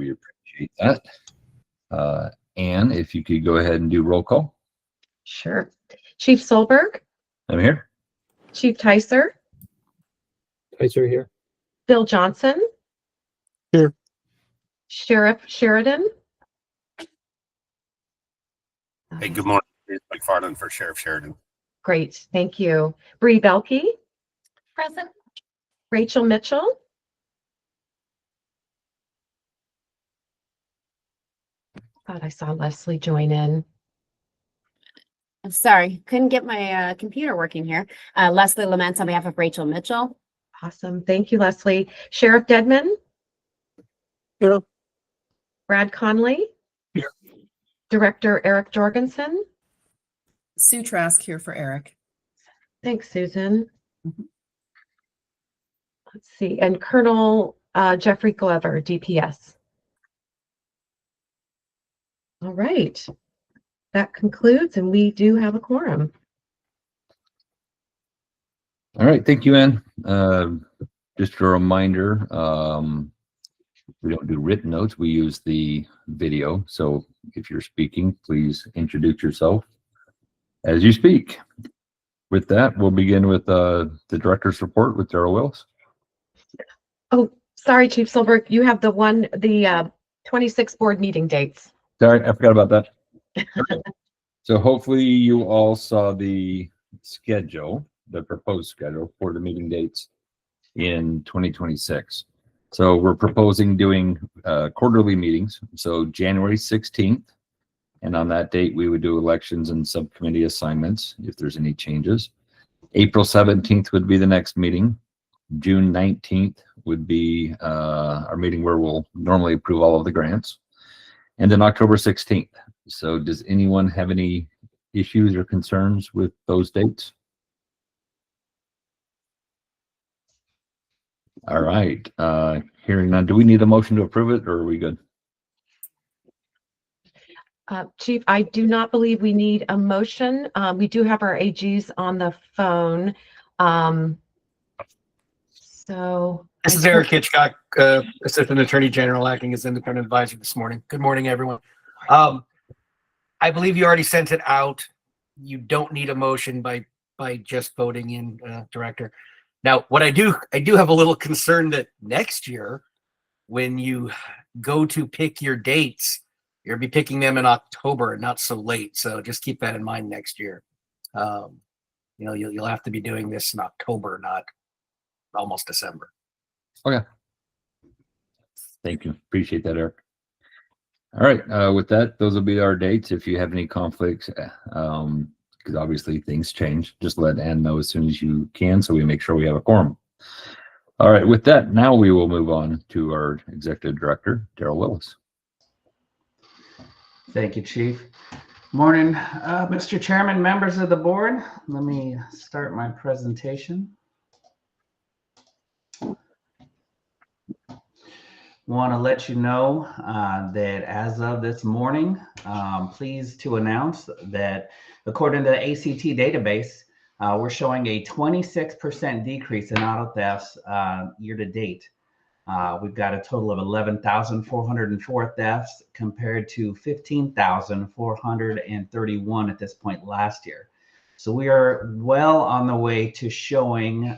we appreciate that. Anne, if you could go ahead and do roll call. Sure. Chief Solberg. I'm here. Chief Ticer. Ticer here. Bill Johnson. Here. Sheriff Sheridan. Hey, good morning. It's McFarland for Sheriff Sheridan. Great, thank you. Bree Belke. Present. Rachel Mitchell. Thought I saw Leslie join in. I'm sorry, couldn't get my computer working here. Leslie Laments on behalf of Rachel Mitchell. Awesome, thank you, Leslie. Sheriff Dedman. Here. Brad Conley. Here. Director Eric Jorgensen. Sue Trask here for Eric. Thanks, Susan. Let's see, and Colonel Jeffrey Glover, DPS. All right, that concludes, and we do have a quorum. All right, thank you, Ann. Just a reminder, we don't do written notes, we use the video. So if you're speaking, please introduce yourself as you speak. With that, we'll begin with the director's report with Daryl Willis. Oh, sorry, Chief Silberg, you have the 26 board meeting dates. Sorry, I forgot about that. So hopefully you all saw the schedule, the proposed schedule for the meeting dates in 2026. So we're proposing doing quarterly meetings. So January 16th, and on that date, we would do elections and subcommittee assignments if there's any changes. April 17th would be the next meeting. June 19th would be our meeting where we'll normally approve all of the grants. And then October 16th. So does anyone have any issues or concerns with those dates? All right, hearing none. Do we need a motion to approve it, or are we good? Chief, I do not believe we need a motion. We do have our AGs on the phone. So This is Eric Hitchcock, Assistant Attorney General, acting as independent advisor this morning. Good morning, everyone. I believe you already sent it out. You don't need a motion by just voting in director. Now, what I do have a little concern that next year, when you go to pick your dates, you'll be picking them in October, not so late. So just keep that in mind next year. You'll have to be doing this in October, not almost December. Okay. Thank you. Appreciate that, Eric. All right. With that, those will be our dates. If you have any conflicts, because obviously things change, just let Ann know as soon as you can so we make sure we have a quorum. All right. With that, now we will move on to our Executive Director, Daryl Willis. Thank you, Chief. Morning, Mr. Chairman, members of the board. Let me start my presentation. Want to let you know that as of this morning, pleased to announce that according to the ACT database, we're showing a 26% decrease in auto thefts year to date. We've got a total of 11,404 thefts compared to 15,431 at this point last year. So we are well on the way to showing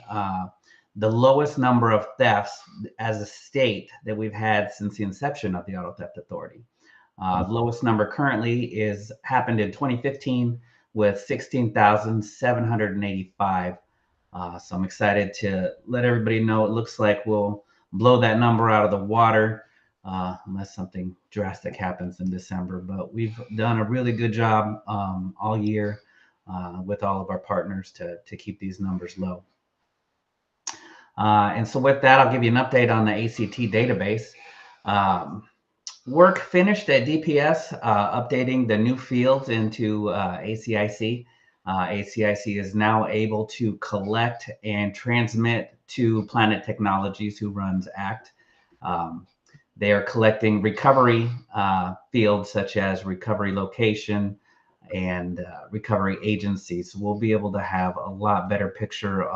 the lowest number of thefts as a state that we've had since the inception of the Auto Theft Authority. The lowest number currently happened in 2015 with 16,785. So I'm excited to let everybody know it looks like we'll blow that number out of the water unless something drastic happens in December. But we've done a really good job all year with all of our partners to keep these numbers low. And so with that, I'll give you an update on the ACT database. Work finished at DPS, updating the new fields into ACIC. ACIC is now able to collect and transmit to Planet Technologies, who runs ACT. They are collecting recovery fields such as recovery location and recovery agency. So we'll be able to have a lot better picture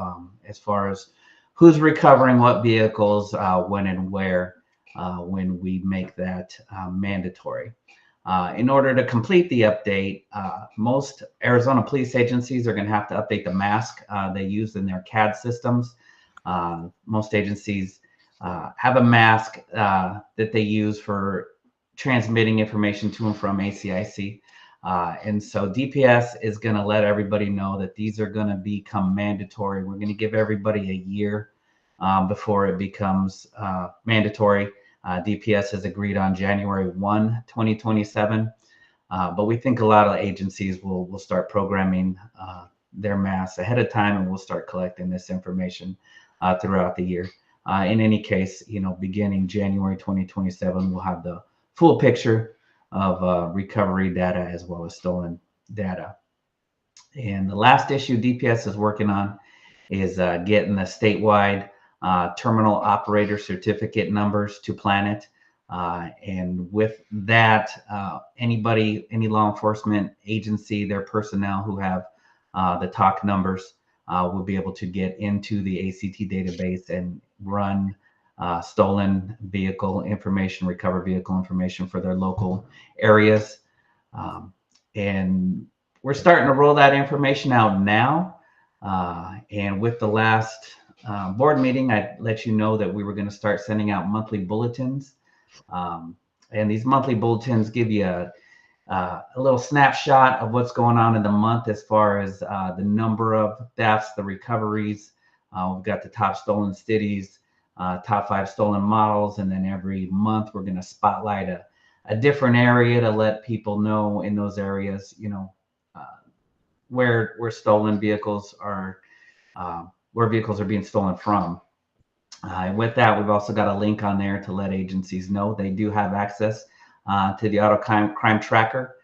as far as who's recovering what vehicles, when and where. when we make that mandatory. In order to complete the update, most Arizona police agencies are going to have to update the mask they use in their CAD systems. Most agencies have a mask that they use for transmitting information to and from ACIC. And so DPS is going to let everybody know that these are going to become mandatory. We're going to give everybody a year before it becomes mandatory. DPS has agreed on January 1, 2027. But we think a lot of agencies will start programming their masks ahead of time, and we'll start collecting this information throughout the year. In any case, beginning January 2027, we'll have the full picture of recovery data as well as stolen data. And the last issue DPS is working on is getting the statewide terminal operator certificate numbers to Planet. And with that, any law enforcement agency, their personnel who have the TOC numbers will be able to get into the ACT database and run stolen vehicle information, recover vehicle information for their local areas. And we're starting to roll that information out now. And with the last board meeting, I let you know that we were going to start sending out monthly bulletins. And these monthly bulletins give you a little snapshot of what's going on in the month as far as the number of thefts, the recoveries. We've got the top stolen cities, top 5 stolen models, and then every month we're going to spotlight a different area to let people know in those areas, where stolen vehicles are, where vehicles are being stolen from. With that, we've also got a link on there to let agencies know they do have access to the auto crime tracker.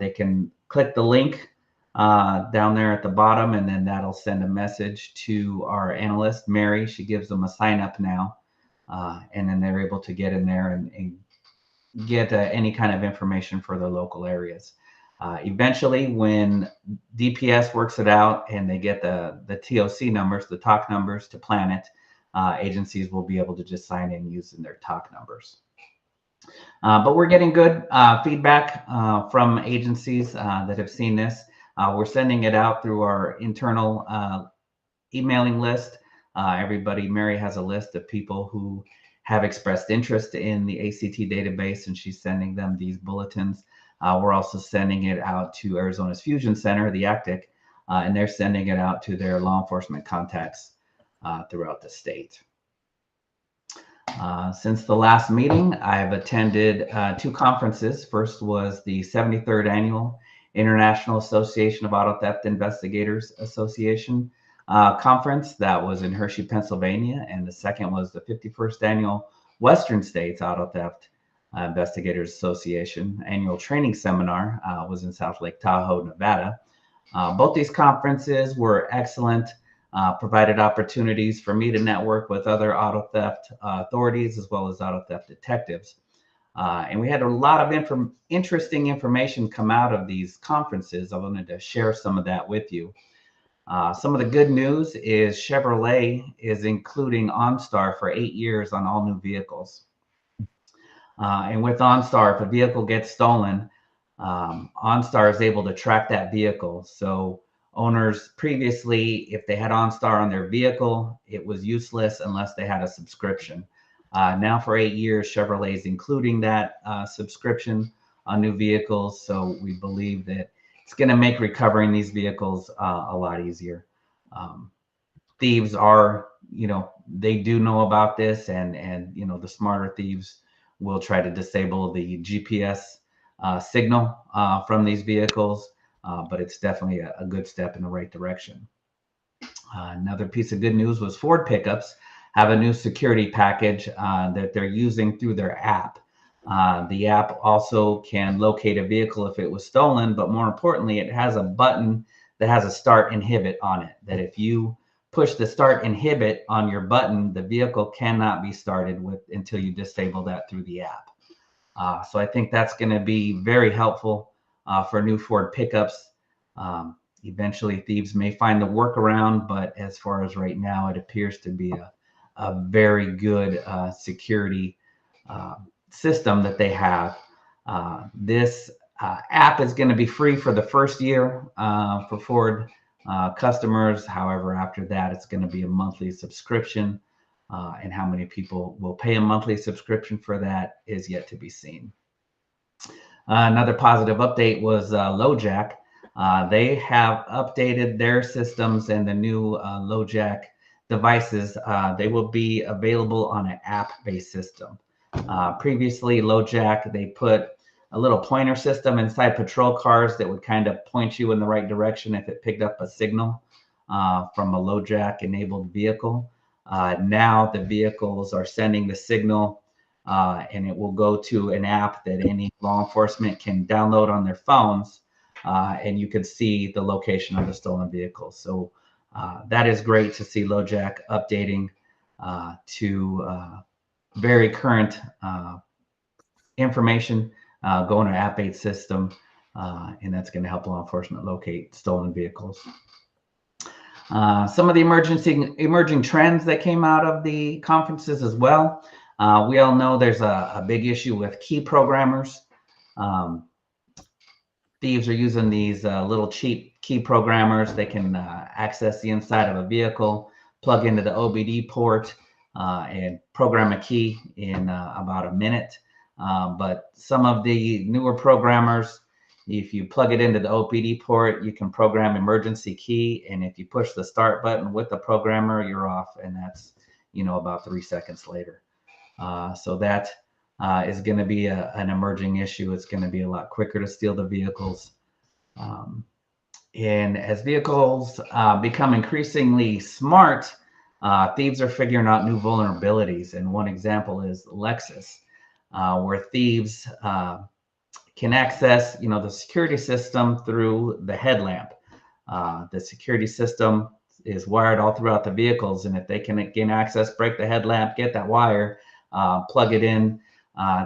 They can click the link down there at the bottom, and then that'll send a message to our analyst, Mary. She gives them a sign up now, and then they're able to get in there and get any kind of information for their local areas. Eventually, when DPS works it out and they get the TOC numbers, the TOC numbers to Planet, agencies will be able to just sign in using their TOC numbers. But we're getting good feedback from agencies that have seen this. We're sending it out through our internal emailing list. Mary has a list of people who have expressed interest in the ACT database, and she's sending them these bulletins. We're also sending it out to Arizona's Fusion Center, the ACTIC, and they're sending it out to their law enforcement contacts throughout the state. Since the last meeting, I've attended 2 conferences. First was the 73rd Annual International Association of Auto Theft Investigators Association conference. That was in Hershey, Pennsylvania. And the second was the 51st Annual Western States Auto Theft Investigators Association annual training seminar was in South Lake Tahoe, Nevada. Both these conferences were excellent. Provided opportunities for me to network with other auto theft authorities as well as auto theft detectives. And we had a lot of interesting information come out of these conferences. I wanted to share some of that with you. Some of the good news is Chevrolet is including OnStar for 8 years on all new vehicles. And with OnStar, if a vehicle gets stolen, OnStar is able to track that vehicle. So owners previously, if they had OnStar on their vehicle, it was useless unless they had a subscription. Now for 8 years, Chevrolet is including that subscription on new vehicles. So we believe that it's going to make recovering these vehicles a lot easier. Thieves are, they do know about this, and the smarter thieves will try to disable the GPS signal from these vehicles. But it's definitely a good step in the right direction. Another piece of good news was Ford pickups have a new security package that they're using through their app. The app also can locate a vehicle if it was stolen, but more importantly, it has a button that has a start inhibit on it, that if you push the start inhibit on your button, the vehicle cannot be started until you disable that through the app. So I think that's going to be very helpful for new Ford pickups. Eventually thieves may find the workaround, but as far as right now, it appears to be a very good security system that they have. This app is going to be free for the first year for Ford customers. However, after that, it's going to be a monthly subscription. And how many people will pay a monthly subscription for that is yet to be seen. Another positive update was LoJack. They have updated their systems, and the new LoJack devices, they will be available on an app-based system. Previously, LoJack, they put a little pointer system inside patrol cars that would kind of point you in the right direction if it picked up a signal from a LoJack enabled vehicle. Now the vehicles are sending the signal and it will go to an app that any law enforcement can download on their phones, and you can see the location of the stolen vehicle. So that is great to see LoJack updating to very current information, going to an app-based system, and that's going to help law enforcement locate stolen vehicles. Some of the emerging trends that came out of the conferences as well. We all know there's a big issue with key programmers. Thieves are using these little cheap key programmers. They can access the inside of a vehicle, plug into the OBD port, and program a key in about a minute. But some of the newer programmers, if you plug it into the OBD port, you can program emergency key. And if you push the start button with the programmer, you're off. And that's, about 3 seconds later. So that is going to be an emerging issue. It's going to be a lot quicker to steal the vehicles. And as vehicles become increasingly smart, thieves are figuring out new vulnerabilities. And one example is Lexus, where thieves can access, the security system through the headlamp. The security system is wired all throughout the vehicles, and if they can gain access, break the headlamp, get that wire, plug it in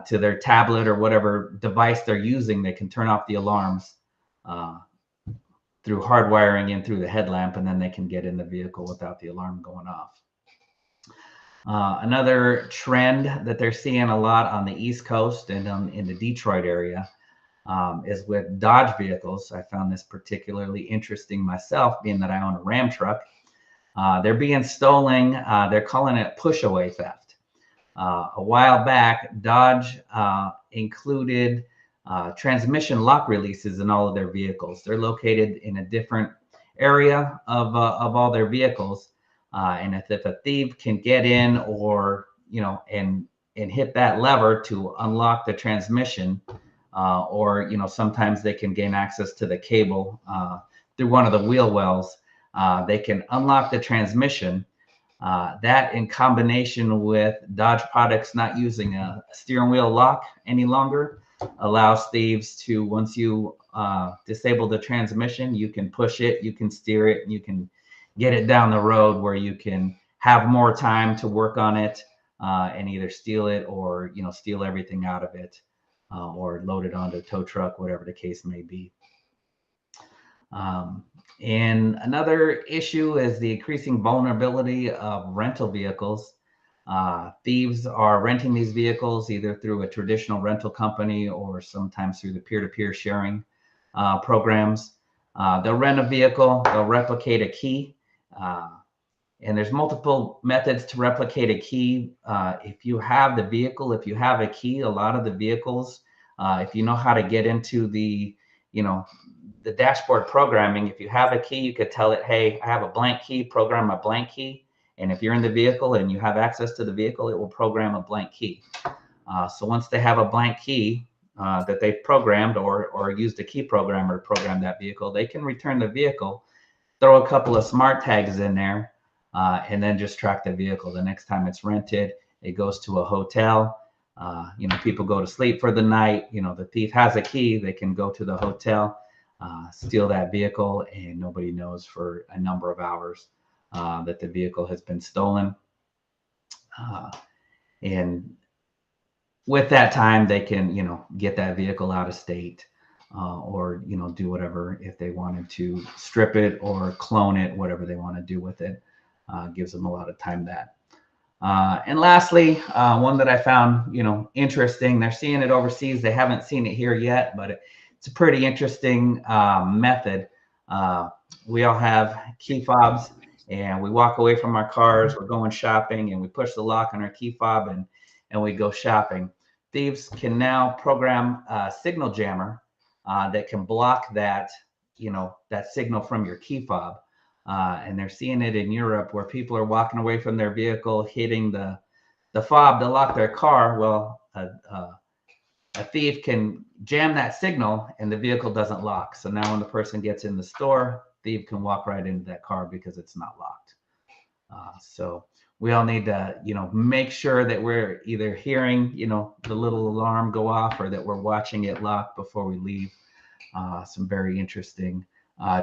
to their tablet or whatever device they're using, they can turn off the alarms through hardwiring in through the headlamp, and then they can get in the vehicle without the alarm going off. Another trend that they're seeing a lot on the East Coast and in the Detroit area is with Dodge vehicles. I found this particularly interesting myself, being that I own a Ram truck. They're being stolen. They're calling it push-away theft. A while back, Dodge included transmission lock releases in all of their vehicles. They're located in a different area of all their vehicles. And if a thief can get in or, and hit that lever to unlock the transmission, or, sometimes they can gain access to the cable through one of the wheel wells. They can unlock the transmission. That in combination with Dodge products not using a steering wheel lock any longer allows thieves to, once you disable the transmission, you can push it, you can steer it, and you can get it down the road where you can have more time to work on it and either steal it or, steal everything out of it or load it onto a tow truck, whatever the case may be. And another issue is the increasing vulnerability of rental vehicles. Thieves are renting these vehicles either through a traditional rental company or sometimes through the peer-to-peer sharing programs. They'll rent a vehicle, they'll replicate a key, and there's multiple methods to replicate a key. If you have the vehicle, if you have a key, a lot of the vehicles, if you know how to get into the dashboard programming, if you have a key, you could tell it, hey, I have a blank key, program a blank key. And if you're in the vehicle and you have access to the vehicle, it will program a blank key. So once they have a blank key that they've programmed or used a key programmer to program that vehicle, they can return the vehicle, throw a couple of smart tags in there, and then just track the vehicle. The next time it's rented, it goes to a hotel. People go to sleep for the night. The thief has a key. They can go to the hotel, steal that vehicle, and nobody knows for a number of hours that the vehicle has been stolen. And with that time, they can, get that vehicle out of state or, do whatever. If they wanted to strip it or clone it, whatever they want to do with it, gives them a lot of time that. And lastly, one that I found, interesting. They're seeing it overseas. They haven't seen it here yet, but it's a pretty interesting method. We all have key fobs, and we walk away from our cars. We're going shopping, and we push the lock on our key fob, and we go shopping. Thieves can now program a signal jammer that can block that, that signal from your key fob. And they're seeing it in Europe where people are walking away from their vehicle, hitting the fob to lock their car. Well, a thief can jam that signal and the vehicle doesn't lock. So now when the person gets in the store, thief can walk right into that car because it's not locked. So we all need to, make sure that we're either hearing, the little alarm go off or that we're watching it lock before we leave. Some very interesting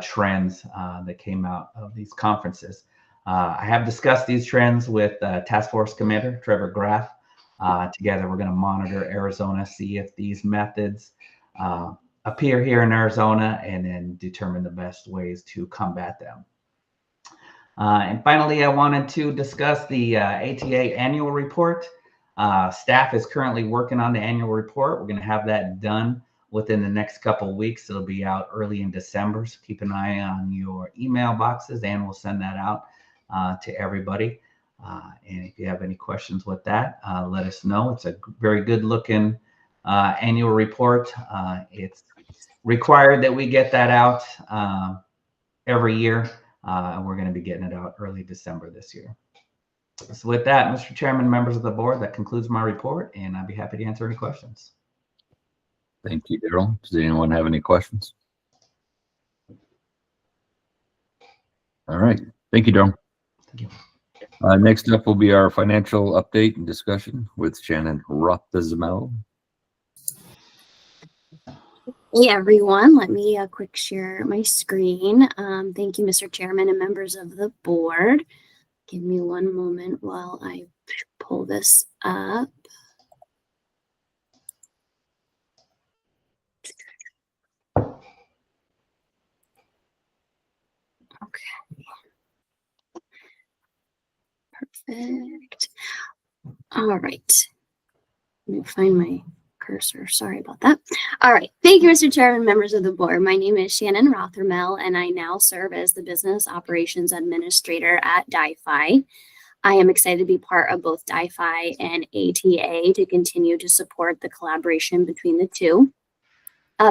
trends that came out of these conferences. I have discussed these trends with Task Force Commander Trevor Graff. Together, we're going to monitor Arizona, see if these methods appear here in Arizona, and then determine the best ways to combat them. And finally, I wanted to discuss the ATA annual report. Staff is currently working on the annual report. We're going to have that done within the next couple of weeks. It'll be out early in December. So keep an eye on your email boxes, and we'll send that out to everybody. And if you have any questions with that, let us know. It's a very good looking annual report. It's required that we get that out every year. And we're going to be getting it out early December this year. So with that, Mr. Chairman, members of the board, that concludes my report, and I'd be happy to answer any questions. Thank you, Daryl. Does anyone have any questions? All right. Thank you, Daryl. Thank you. Next up will be our financial update and discussion with Shannon Rothzamel. Hey everyone, let me quick share my screen. Thank you, Mr. Chairman and members of the board. Give me one moment while I pull this up. Okay. Perfect. All right. Let me find my cursor. Sorry about that. All right. Thank you, Mr. Chairman, members of the board. My name is Shannon Rothermel, and I now serve as the Business Operations Administrator at DiFi. I am excited to be part of both DiFi and ATA to continue to support the collaboration between the two.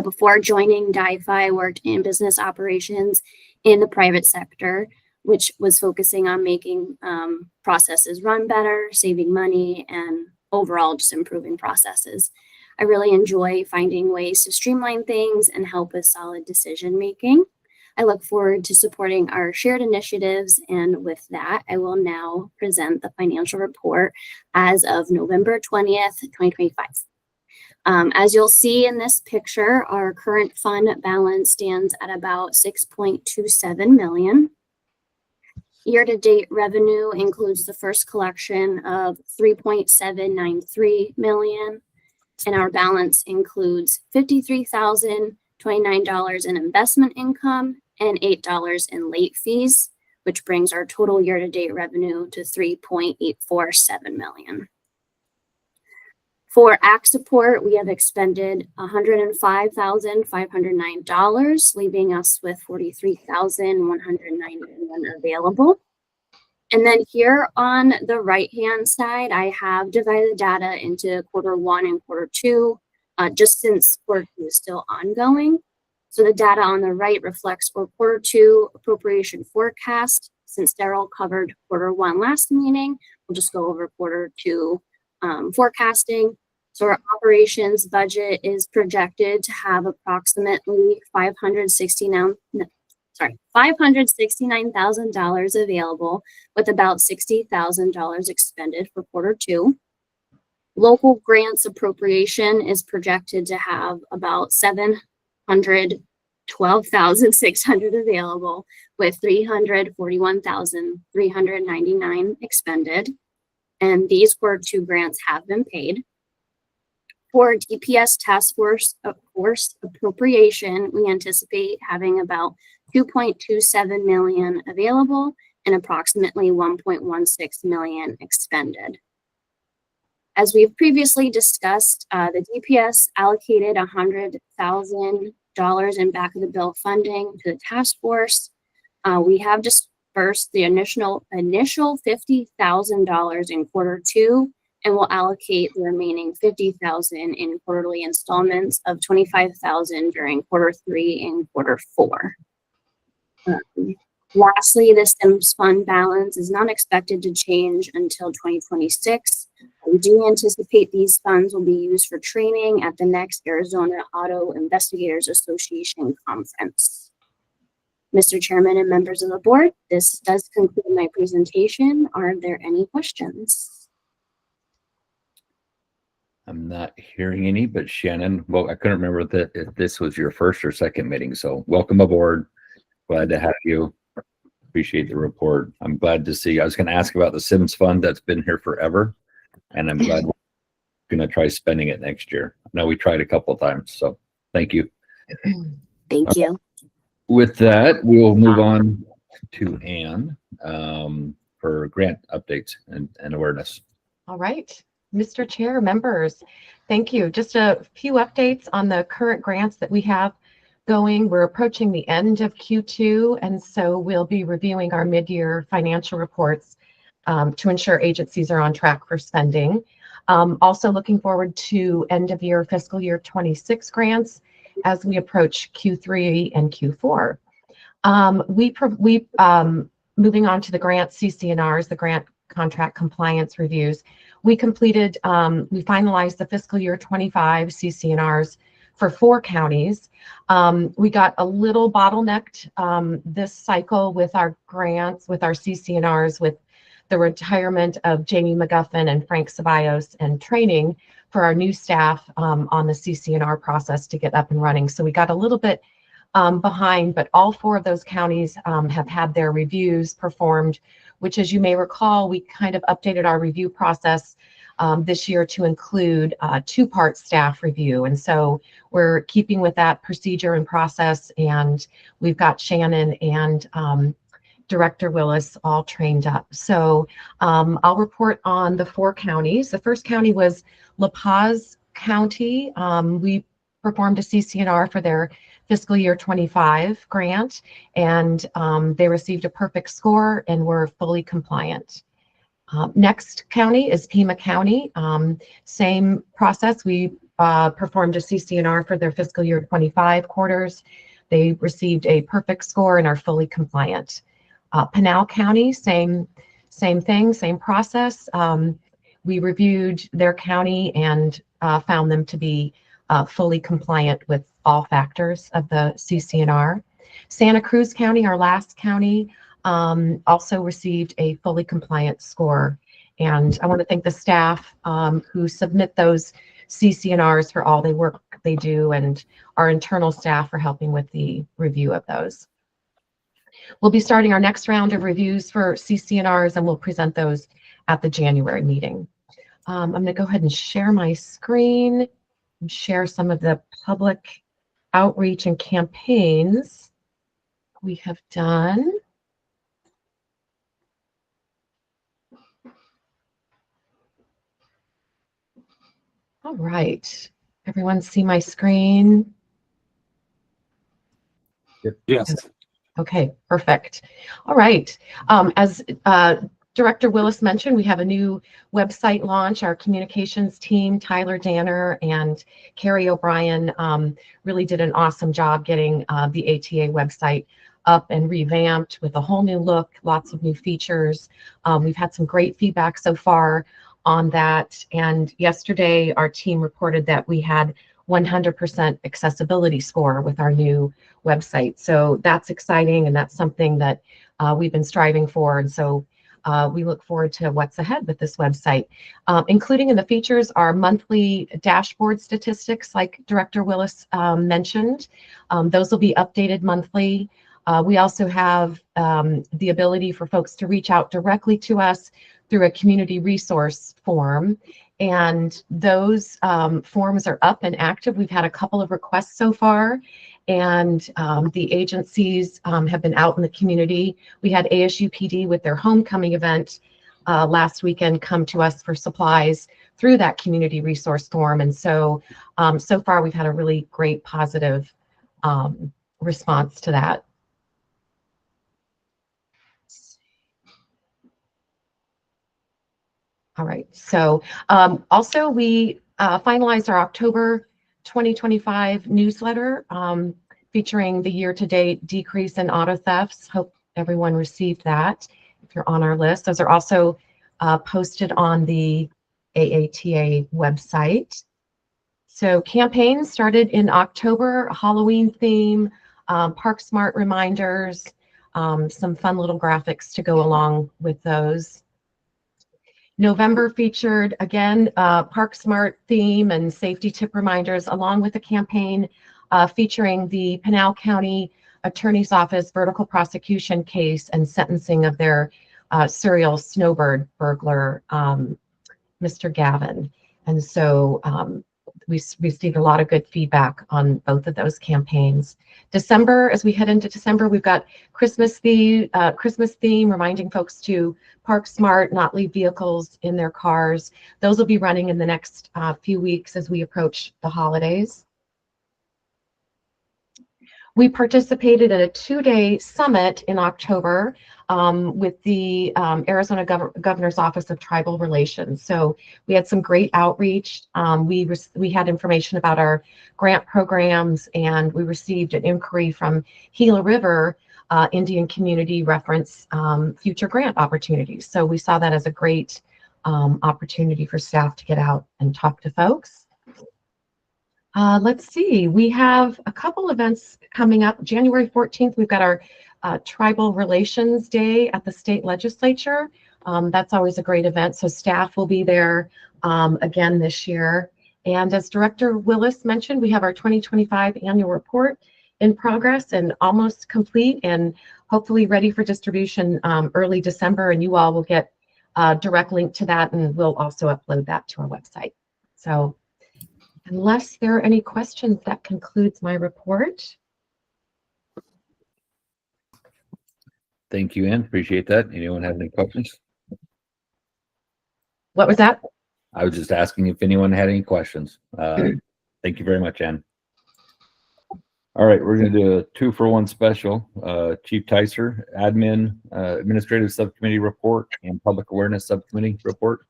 Before joining DiFi, I worked in business operations in the private sector, which was focusing on making processes run better, saving money, and overall just improving processes. I really enjoy finding ways to streamline things and help with solid decision making. I look forward to supporting our shared initiatives, and with that, I will now present the financial report as of November 20th, 2025. As you'll see in this picture, our current fund balance stands at about $6.27 million. Year-to-date revenue includes the first collection of $3.793 million, and our balance includes $53,029 in investment income and $8 in late fees, which brings our total year-to-date revenue to $3.847 million. For ACT support, we have expended $105,509, leaving us with $43,191 available. And then here on the right-hand side, I have divided the data into Q1 and Q2, just since Q2 is still ongoing. So the data on the right reflects our Q2 appropriation forecast. Since Daryl covered Q1 last meeting, we'll just go over Q2 forecasting. So our operations budget is projected to have approximately $569,000 available, with about $60,000 expended for Q2. Local grants appropriation is projected to have about $712,600 available, with $341,399 expended. And these Q2 grants have been paid. For DPS task force appropriation, we anticipate having about $2.27 million available, and approximately 1.16 million expended. As we've previously discussed, the DPS allocated $100,000 in back of the bill funding to the task force. We have dispersed the initial $50,000 in Q2, and will allocate the remaining $50,000 in quarterly installments of $25,000 during Q3 and Q4. Lastly, the SIMS fund balance is not expected to change until 2026. We do anticipate these funds will be used for training at the next Arizona Auto Investigators Association conference. Mr. Chairman and members of the board, this does conclude my presentation. Are there any questions? I'm not hearing any, but Shannon, well, I couldn't remember if this was your first or second meeting, so welcome aboard. Glad to have you. Appreciate the report. I'm glad to see. I was going to ask about the Sims Fund that's been here forever, and I'm glad we're going to try spending it next year. I know we tried a couple of times, so thank you. Thank you. With that, we'll move on to Anne for grant updates and awareness. All right, Mr. Chair, members, thank you. Just a few updates on the current grants that we have going. We're approaching the end of Q2, and so we'll be reviewing our mid-year financial reports to ensure agencies are on track for spending. Also looking forward to end of year fiscal year 26 grants as we approach Q3 and Q4. Moving on to the grant CCNRs, the grant contract compliance reviews. We finalized the fiscal year 25 CCNRs for 4 counties. We got a little bottlenecked this cycle with our grants, with our CCNRs, with the retirement of Jamie McGuffin and Frank Ceballos and training for our new staff on the CCNR process to get up and running. So we got a little bit behind, but all 4 of those counties have had their reviews performed, which, as you may recall, we kind of updated our review process this year to include a 2-part staff review. And so we're keeping with that procedure and process, and we've got Shannon and Director Willis all trained up. So I'll report on the 4 counties. The first county was La Paz County. We performed a CCNR for their fiscal year 25 grant, and they received a perfect score and were fully compliant. Next county is Pima County. Same process. We performed a CCNR for their fiscal year 25 quarters. They received a perfect score and are fully compliant. Pinal County, same thing, same process. We reviewed their county and found them to be fully compliant with all factors of the CCNR. Santa Cruz County, our last county, also received a fully compliant score. And I want to thank the staff who submit those CCNRs for all the work they do, and our internal staff for helping with the review of those. We'll be starting our next round of reviews for CCNRs, and we'll present those at the January meeting. I'm going to go ahead and share my screen and share some of the public outreach and campaigns we have done. All right, everyone see my screen? Yes. Okay, perfect. All right. As Director Willis mentioned, we have a new website launch. Our communications team, Tyler Danner and Carrie O'Brien, really did an awesome job getting the ATA website up and revamped with a whole new look, lots of new features. We've had some great feedback so far on that. And yesterday, our team reported that we had 100% accessibility score with our new website. So that's exciting, and that's something that we've been striving for. And so we look forward to what's ahead with this website. Including in the features are monthly dashboard statistics, like Director Willis mentioned. Those will be updated monthly. We also have the ability for folks to reach out directly to us through a community resource form. And those forms are up and active. We've had a couple of requests so far, and the agencies have been out in the community. We had ASU PD with their homecoming event last weekend come to us for supplies through that community resource forum. And so, so far we've had a really great positive response to that. All right, so also we finalized our October 2025 newsletter featuring the year-to-date decrease in auto thefts. Hope everyone received that if you're on our list. Those are also posted on the AATA website. So campaigns started in October, Halloween theme, Park Smart reminders, some fun little graphics to go along with those. November featured, again, Park Smart theme and safety tip reminders, along with a campaign featuring the Pinal County Attorney's Office vertical prosecution case and sentencing of their serial snowbird burglar, Mr. Gavin. And so we received a lot of good feedback on both of those campaigns. December, as we head into December, we've got Christmas theme, reminding folks to park smart, not leave vehicles in their cars. Those will be running in the next few weeks as we approach the holidays. We participated in a 2-day summit in October with the Arizona Governor's Office of Tribal Relations. So we had some great outreach. We had information about our grant programs, and we received an inquiry from Gila River Indian Community reference future grant opportunities. So we saw that as a great opportunity for staff to get out and talk to folks. Let's see, we have a couple events coming up. January 14th, we've got our Tribal Relations Day at the state legislature. That's always a great event. So staff will be there again this year. And as Director Willis mentioned, we have our 2025 annual report in progress and almost complete and hopefully ready for distribution early December. And you all will get a direct link to that, and we'll also upload that to our website. So unless there are any questions, that concludes my report. Thank you, Ann. Appreciate that. Anyone have any questions? What was that? I was just asking if anyone had any questions. Thank you very much, Ann. All right, we're going to do a 2-for-1 special. Chief Ticer, Admin, Administrative Subcommittee report and Public Awareness Subcommittee report.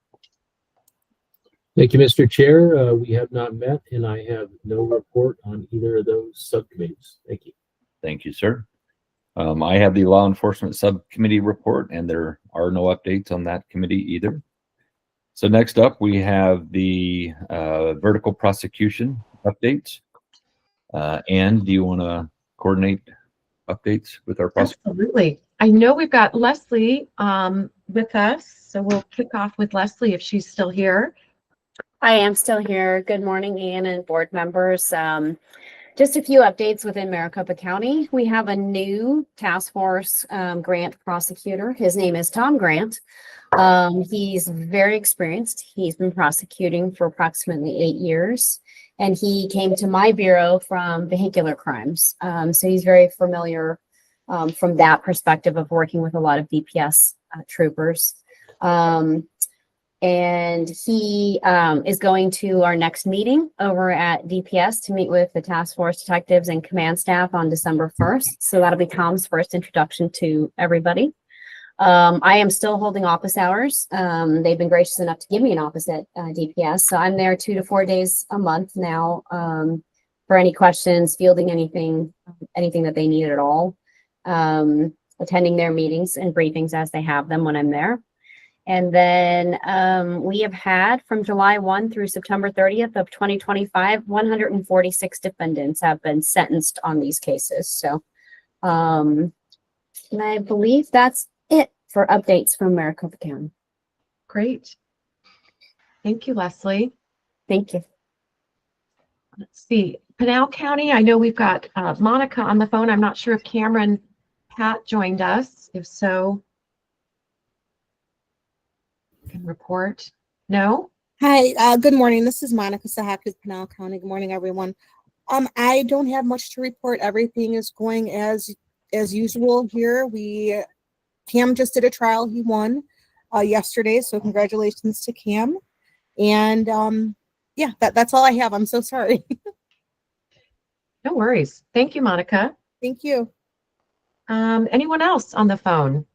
Thank you, Mr. Chair. We have not met, and I have no report on either of those subcommittees. Thank you. Thank you, sir. I have the Law Enforcement Subcommittee report, and there are no updates on that committee either. So next up, we have the vertical prosecution updates. Ann, do you want to coordinate updates with our prosecutor? Absolutely. I know we've got Leslie with us, so we'll kick off with Leslie if she's still here. I am still here. Good morning, Ian and board members. Just a few updates within Maricopa County. We have a new task force grant prosecutor. His name is Tom Grant. He's very experienced. He's been prosecuting for approximately 8 years, and he came to my bureau from vehicular crimes. So he's very familiar from that perspective of working with a lot of DPS troopers. And he is going to our next meeting over at DPS to meet with the task force detectives and command staff on December 1st. So that'll be Tom's first introduction to everybody. I am still holding office hours. They've been gracious enough to give me an office at DPS. So I'm there 2 to 4 days a month now for any questions, fielding anything that they need at all, attending their meetings and briefings as they have them when I'm there. And then we have had from July 1 through September 30th of 2025, 146 defendants have been sentenced on these cases. So and I believe that's it for updates from Maricopa County. Great. Thank you, Leslie. Thank you. Let's see. Pinal County, I know we've got Monica on the phone. I'm not sure if Cameron Pat joined us. If so, can report. No? Hi, good morning. This is Monica Sahak with Pinal County. Good morning, everyone. I don't have much to report. Everything is going as usual here. Cam just did a trial. He won yesterday, so congratulations to Cam. And yeah, that's all I have. I'm so sorry. No worries. Thank you, Monica. Thank you. Anyone else on the phone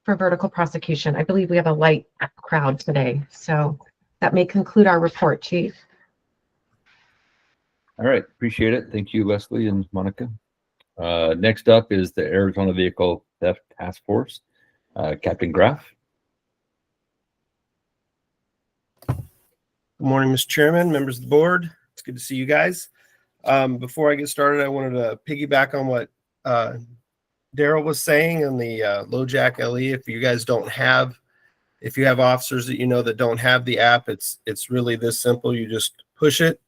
for vertical prosecution? I believe we have a light crowd today, so that may conclude our report, Chief. All right, appreciate it. Thank you, Leslie and Monica. Next up is the Arizona Vehicle Theft Task Force. Captain Graff. Good morning, Mr. Chairman, members of the board. It's good to see you guys. Before I get started, I wanted to piggyback on what Daryl was saying on the LoJack LE. If you have officers that you know that don't have the app, it's really this simple. You just push it.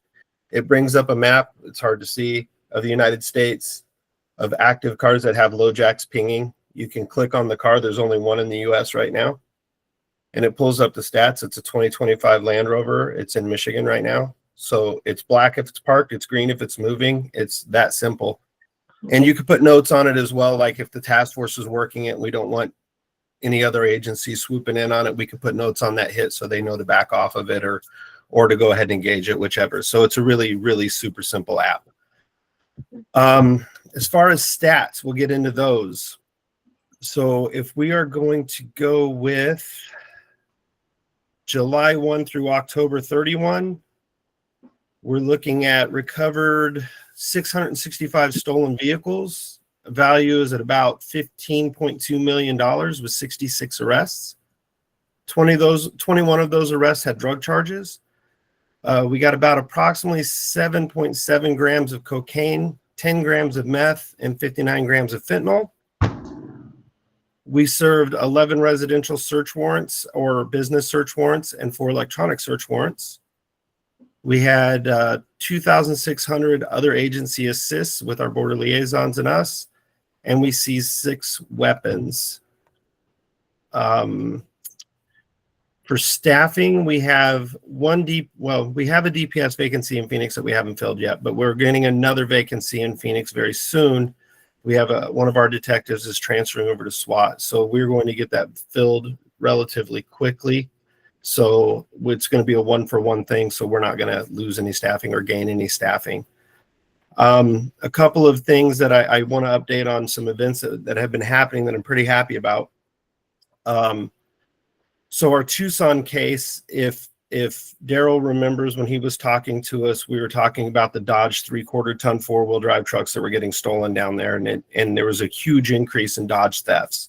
It brings up a map. It's hard to see of the United States of active cars that have LoJacks pinging. You can click on the car. There's only one in the US right now. And it pulls up the stats. It's a 2025 Land Rover. It's in Michigan right now. So it's black if it's parked. It's green if it's moving. It's that simple. And you could put notes on it as well. Like if the task force is working it, and we don't want any other agency swooping in on it, we could put notes on that hit so they know to back off of it or to go ahead and engage it, whichever. So it's a really, really super simple app. As far as stats, we'll get into those. So if we are going to go with July 1 through October 31, we're looking at recovered 665 stolen vehicles. Value is at about $15.2 million with 66 arrests. 21 of those arrests had drug charges. We got about approximately 7.7 grams of cocaine, 10 grams of meth, and 59 grams of fentanyl. We served 11 residential search warrants or business search warrants and 4 electronic search warrants. We had 2,600 other agency assists with our border liaisons and us, and we seized 6 weapons. For staffing, we have we have a DPS vacancy in Phoenix that we haven't filled yet, but we're getting another vacancy in Phoenix very soon. We have one of our detectives is transferring over to SWAT, so we're going to get that filled relatively quickly. So it's going to be a 1-for-1 thing, so we're not going to lose any staffing or gain any staffing. A couple of things that I want to update on, some events that have been happening that I'm pretty happy about. So our Tucson case, if Daryl remembers when he was talking to us, we were talking about the Dodge 3/4-ton 4-wheel drive trucks that were getting stolen down there, and there was a huge increase in Dodge thefts.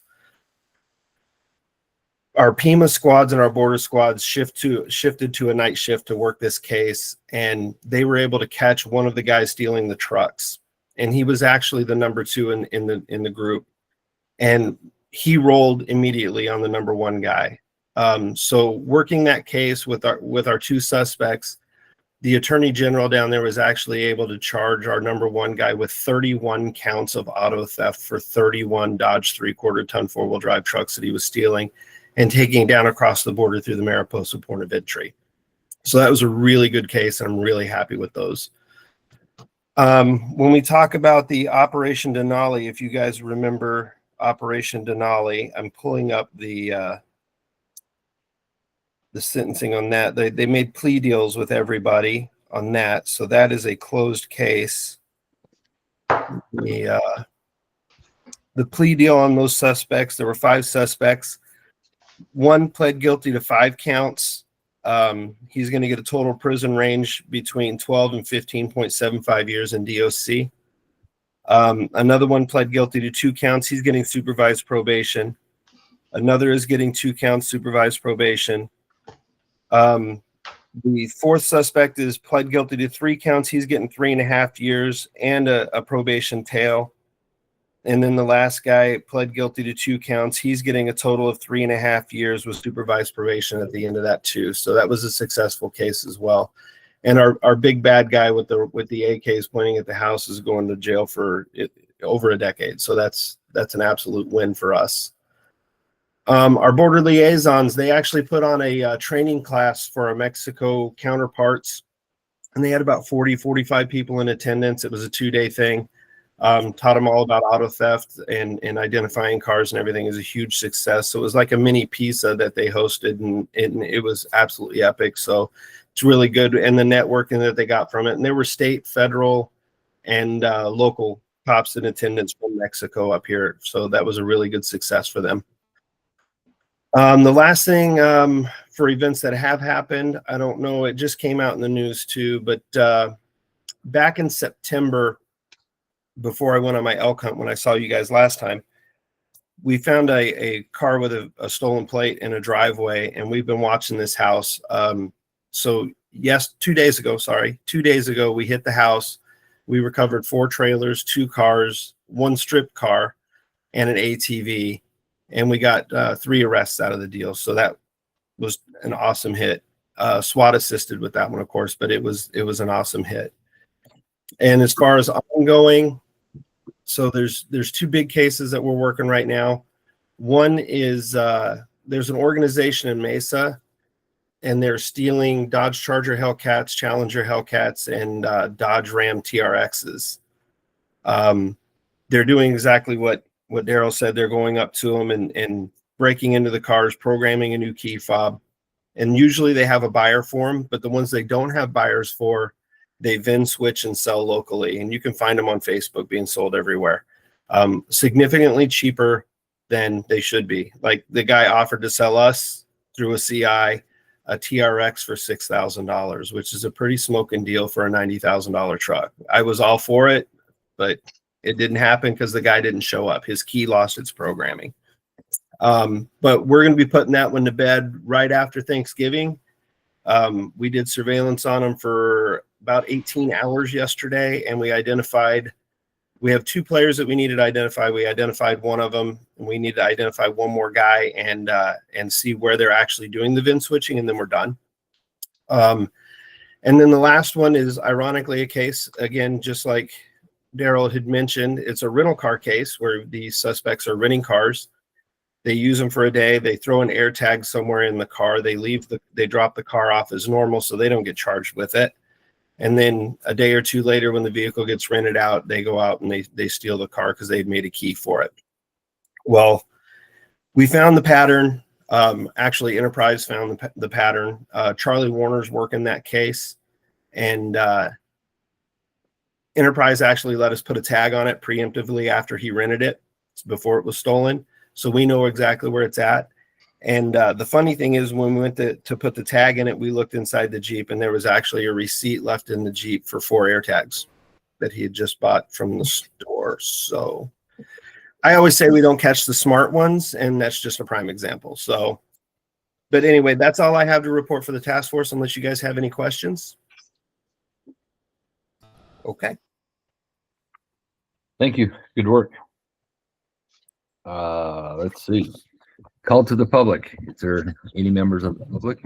Our PEMA squads and our border squads shifted to a night shift to work this case, and they were able to catch one of the guys stealing the trucks, and he was actually the number 2 in the group, and he rolled immediately on the number 1 guy. So working that case with our 2 suspects, the attorney general down there was actually able to charge our number 1 guy with 31 counts of auto theft for 31 Dodge 3/4-ton 4-wheel drive trucks that he was stealing and taking down across the border through the Mariposa Port of Entry. So that was a really good case, and I'm really happy with those. When we talk about the Operation Denali, if you guys remember Operation Denali, I'm pulling up the sentencing on that. They made plea deals with everybody on that, so that is a closed case. The plea deal on those suspects, there were 5 suspects. 1 pled guilty to 5 counts. He's going to get a total prison range between 12 and 15.75 years in DOC. Another one pled guilty to 2 counts. He's getting supervised probation. Another is getting 2 counts supervised probation. The 4th suspect is pled guilty to 3 counts. He's getting 3.5 years and a probation tail. And then the last guy pled guilty to 2 counts. He's getting a total of 3.5 years with supervised probation at the end of that too. So that was a successful case as well. And our big bad guy with the AKs pointing at the house is going to jail for over a decade. So that's an absolute win for us. Our border liaisons, they actually put on a training class for our Mexico counterparts and they had about 45 people in attendance. It was a 2-day thing. Taught them all about auto theft and identifying cars and everything. Is a huge success. So it was like a mini pizza that they hosted, and it was absolutely epic. So it's really good. And the networking that they got from it. And there were state, federal, and local cops in attendance from Mexico up here. So that was a really good success for them. The last thing for events that have happened, I don't know, it just came out in the news too, but back in September, before I went on my elk hunt, when I saw you guys last time, we found a car with a stolen plate in a driveway, and we've been watching this house. So yes, 2 days ago, we hit the house. We recovered 4 trailers, 2 cars, 1 stripped car, and an ATV, and we got 3 arrests out of the deal. So that was an awesome hit. SWAT assisted with that one, of course, but it was an awesome hit. And as far as ongoing, so there's 2 big cases that we're working right now. One is there's an organization in Mesa, and they're stealing Dodge Charger Hellcats, Challenger Hellcats, and Dodge Ram TRXs. They're doing exactly what Daryl said. They're going up to them and breaking into the cars, programming a new key fob. And usually they have a buyer for them, but the ones they don't have buyers for, they VIN switch and sell locally. And you can find them on Facebook being sold everywhere. Significantly cheaper than they should be. Like the guy offered to sell us through a CI a TRX for $6,000, which is a pretty smoking deal for a $90,000 truck. I was all for it, but it didn't happen because the guy didn't show up. His key lost its programming. But we're going to be putting that one to bed right after Thanksgiving. We did surveillance on them for about 18 hours yesterday, and we have 2 players that we needed to identify. We identified one of them, and we need to identify one more guy and see where they're actually doing the VIN switching, and then we're done. And then the last one is ironically a case, again, just like Daryl had mentioned, it's a rental car case where these suspects are renting cars. They use them for a day. They throw an air tag somewhere in the car. They drop the car off as normal, so they don't get charged with it. And then a day or 2 later, when the vehicle gets rented out, they go out and they steal the car because they've made a key for it. Well, we found the pattern. Actually, Enterprise found the pattern. Charlie Warner's working that case, and Enterprise actually let us put a tag on it preemptively after he rented it, before it was stolen. So we know exactly where it's at. And the funny thing is, when we went to put the tag in it, we looked inside the Jeep, and there was actually a receipt left in the Jeep for 4 air tags that he had just bought from the store. So I always say we don't catch the smart ones, and that's just a prime example. So, but anyway, that's all I have to report for the task force, unless you guys have any questions. Okay. Thank you. Good work. Let's see. Call to the public. Is there any members of the public?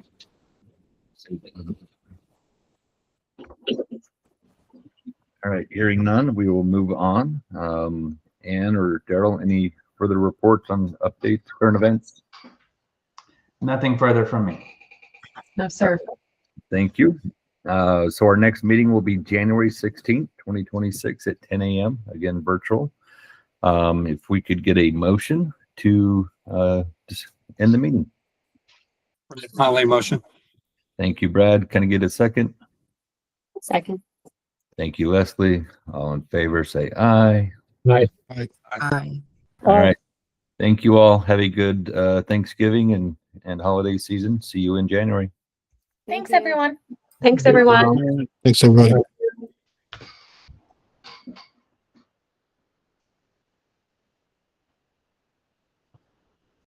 All right, hearing none, we will move on. Ann or Daryl, any further reports on updates, current events? Nothing further from me. No, sir. Thank you. So our next meeting will be January 16th, 2026 at 10 a.m. Again, virtual. If we could get a motion to just end the meeting. Finally, motion. Thank you, Brad. Can I get a second? Second. Thank you, Leslie. All in favor, say aye. Aye. Aye. All right. Thank you all. Have a good Thanksgiving and holiday season. See you in January. Thanks, everyone. Thanks, everyone. Thanks, everybody.